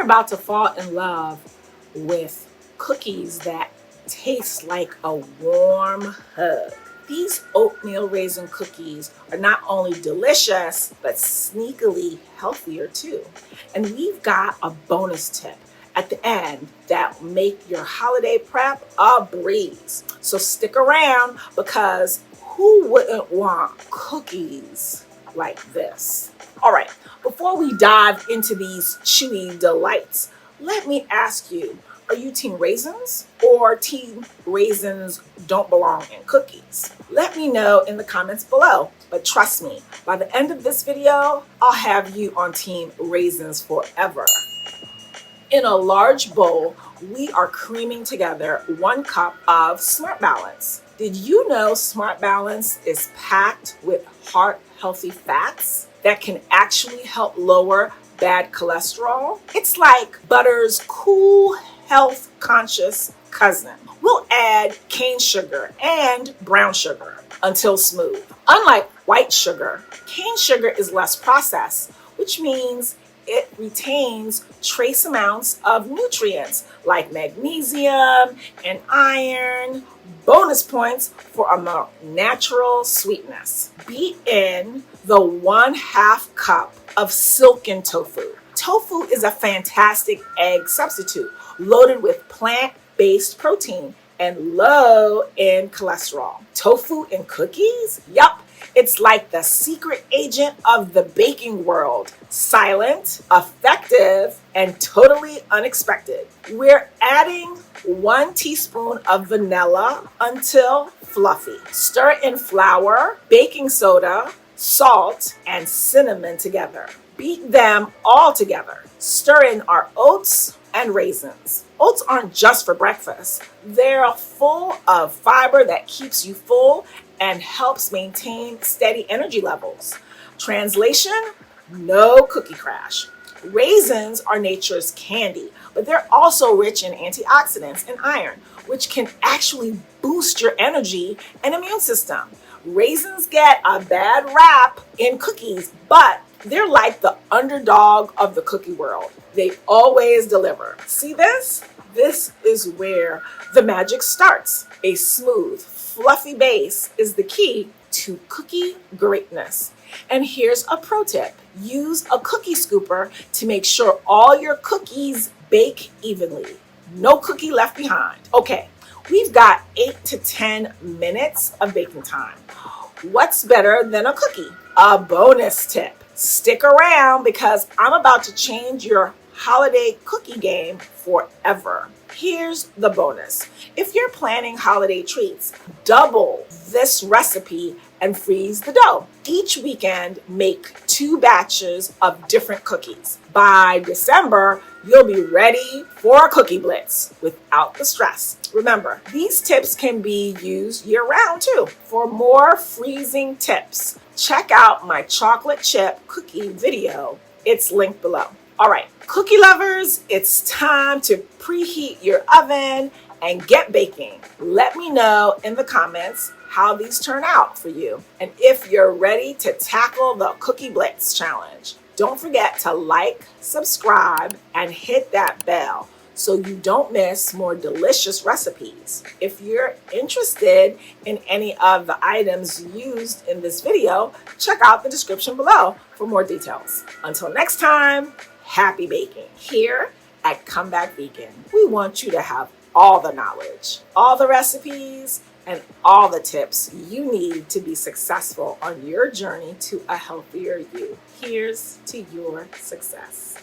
about to fall in love with cookies that taste like a warm hug. These oatmeal raisin cookies are not only delicious, but sneakily healthier too. And we've got a bonus tip at the end that will make your holiday prep a breeze. So stick around, because who wouldn't want cookies like this? All right, before we dive into these chewy delights, let me ask you, are you team raisins or team raisins don't belong in cookies? Let me know in the comments below. But trust me, by the end of this video, I'll have you on team raisins forever. In a large bowl, we are creaming together 1 cup of smartbalance. Did you know smartbalance is packed with heart-healthy fats that can actually help lower bad cholesterol? It's like butter's cool, health-conscious cousin. We'll add cane sugar and brown sugar until smooth. Unlike white sugar, cane sugar is less processed, which means it retains trace amounts of nutrients like magnesium and iron. Bonus points for a more natural sweetness. Beat in the 1/2 cup of silken tofu. Tofu is a fantastic egg substitute loaded with plant-based protein and low in cholesterol. Tofu in cookies? Yup. It's like the secret agent of the baking world. Silent, effective, and totally unexpected. We're adding 1 teaspoon of vanilla until fluffy. Stir in flour, baking soda, salt, and cinnamon together. Beat them all together. Stir in our oats and raisins. Oats aren't just for breakfast. They're full of fiber that keeps you full and helps maintain steady energy levels. Translation: no cookie crash. Raisins are nature's candy, but they're also rich in antioxidants and iron, which can actually boost your energy and immune system. Raisins get a bad rap in cookies, but they're like the underdog of the cookie world. They always deliver. See this? This is where the magic starts. A smooth, fluffy base is the key to cookie greatness. And here's a pro tip. Use a cookie scooper to make sure all your cookies bake evenly. No cookie left behind. Okay, we've got 8 to 10 minutes of baking time. What's better than a cookie? A bonus tip. Stick around, because I'm about to change your holiday cookie game forever. Here's the bonus. If you're planning holiday treats, double this recipe and freeze the dough. Each weekend, make 2 batches of different cookies. By December, you'll be ready for a cookie blitz without the stress. Remember, these tips can be used year-round too. For more freezing tips, check out my chocolate chip cookie video. It's linked below. All right, cookie lovers, it's time to preheat your oven and get baking. Let me know in the comments how these turn out for you, and if you're ready to tackle the Cookie Blitz Challenge. Don't forget to like, subscribe, and hit that bell so you don't miss more delicious recipes. If you're interested in any of the items used in this video, check out the description below for more details. Until next time, happy baking. Here at Comeback Vegan, we want you to have all the knowledge, all the recipes, and all the tips you need to be successful on your journey to a healthier you. Here's to your success.